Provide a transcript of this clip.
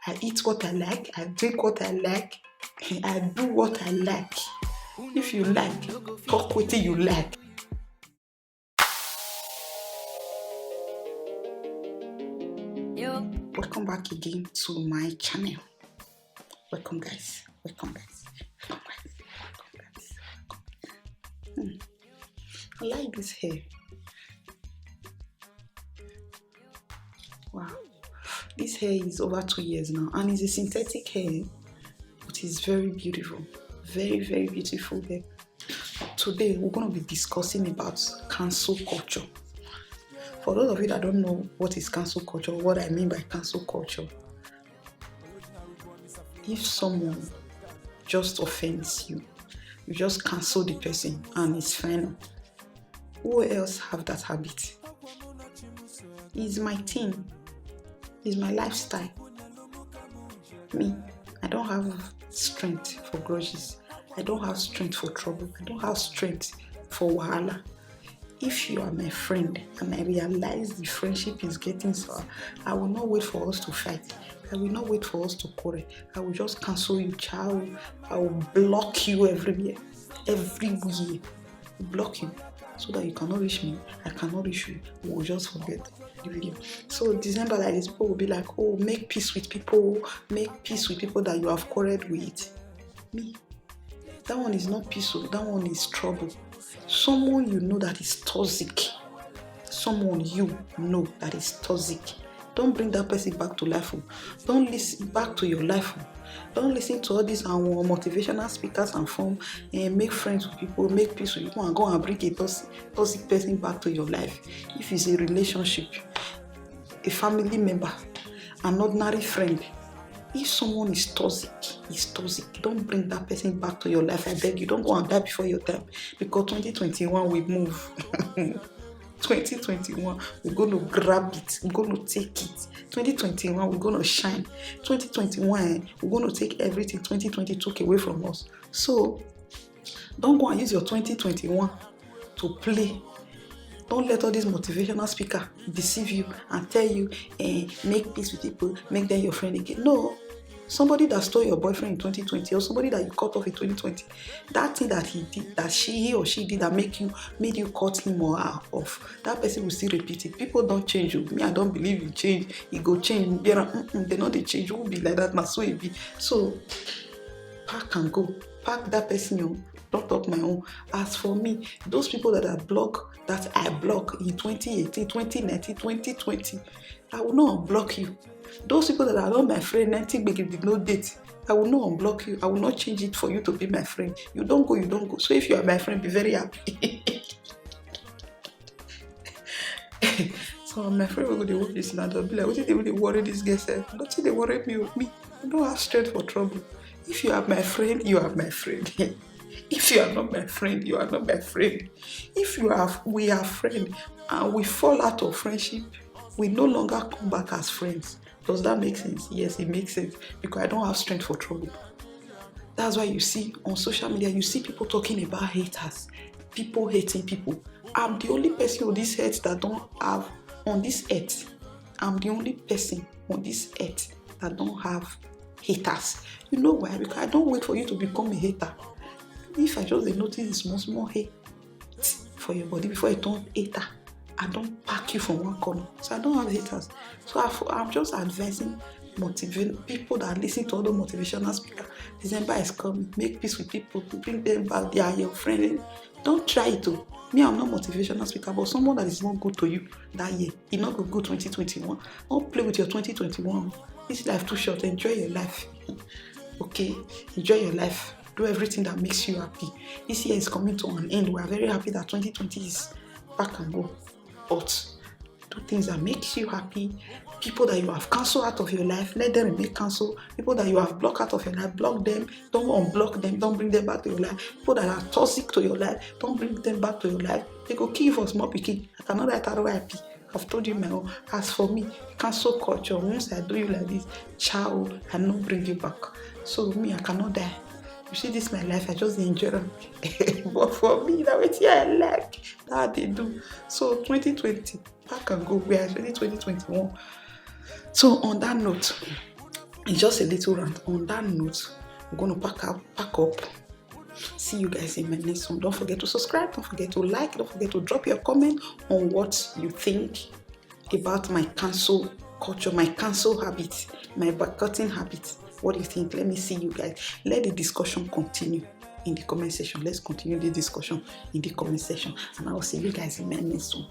I eat what I like, I drink what I like, I do what I like. If you like, talk wetin you like. Welcome back again to my channel. Welcome guys. Welcome guys. Welcome guys. Welcome guys. I like this hair. Wow. This hair is over 2 years now and it's a synthetic hair, but it's very beautiful. Very, very beautiful hair. Today we're going to be discussing about cancel culture. For those of you that don't know what is cancel culture, what I mean by cancel culture, if someone just offends you, you just cancel the person and it's final. Who else have that habit? It's my thing. It's my lifestyle. Me, I don't have strength for grudges. I don't have strength for trouble. I don't have strength for wahala. If you are my friend and I realize the friendship is getting sour, I will not wait for us to fight. I will not wait for us to quarrel. I will just cancel you, child. I will block you everywhere. Block you so that you cannot reach me. I cannot reach you. We will just forget the video. So December like this, people will be like, oh, make peace with people. Make peace with people that you have quarreled with. Me, that one is not peaceful. That one is trouble. Someone you know that is toxic. Someone you know that is toxic. Don't bring that person back to life. Don't listen back to your life. Don't listen to all these motivational speakers and form and make friends with people, make peace with people, and go and bring a toxic person back to your life. If it's a relationship, a family member, an ordinary friend, if someone is toxic, don't bring that person back to your life. I beg you, don't go and die before your time, because 2021 we move. 2021, we're going to grab it, we're going to take it. 2021, we're going to shine. 2021, we're going to take everything 2020 took away from us. So, don't go and use your 2021 to play. Don't let all these motivational speakers deceive you and tell you, make peace with people, make them your friend again. No. Somebody that stole your boyfriend in 2020 or somebody that you cut off in 2020, that thing that he did, that he or she did that made you cut him or her off, that person will still repeat it. People don't change you. Me, I don't believe you change. It go change. They know they change. You will be like that now. So it be. So pack and go. Pack that person on. Don't talk my own. As for me, those people that I block in 2018, 2019, 2020, I will not unblock you. Those people that are not my friend, nothing big did not date, I will not unblock you. I will not change it for you to be my friend. You don't go. So if you are my friend, be very happy. So my friend will go to watch this now. They'll be like, what did they really worry this guy said? Nothing they worry me with me. I don't have strength for trouble. If you are my friend, you are my friend. If you are not my friend, you are not my friend. If we are friends and we fall out of friendship, we no longer come back as friends. Does that make sense? Yes, it makes sense, because I don't have strength for trouble. That's why you see on social media, you see people talking about haters, people hating people. I'm the only person on this earth that don't have, on this earth, I'm the only person on this earth that don't have haters. You know why? Because I don't wait for you to become a hater. If I just notice small hate for your body before I turn hater, I don't pack you from one corner. So I don't have haters. So I'm just advising people that listen to all the motivational speakers. December is coming. Make peace with people. To bring them back. They are your friend. Don't try it to. Me, I'm not motivational speaker, but someone that is not good to you that year, it's not good 2021. Don't play with your 2021. This life too short. Enjoy your life. Okay? Enjoy your life. Do everything that makes you happy. This year is coming to an end. We are very happy that 2020 is back and go. But do things that makes you happy. People that you have cancelled out of your life, let them remain cancelled. People that you have blocked out of your life, block them. Don't unblock them. Don't bring them back to your life. People that are toxic to your life, don't bring them back to your life. They go kill you for small pikin. I cannot write RIP. I've told you my own. As for me, cancel culture. Once I do you like this, child, I not bring you back. So me, I cannot die. You see, this is my life. I just enjoy them. But for me, that's what I like. That they do. So 2020, back and go. We are already 2021. So on that note, It's just a little rant. On that note, we're going to pack up. See you guys in my next one. Don't forget to subscribe. Don't forget to like. Don't forget to drop your comment on what you think about my cancel culture, my cancel habit, my boycotting habit. What do you think? Let me see you guys. Let the discussion continue in the comment section. Let's continue the discussion in the comment section. And I will see you guys in my next one.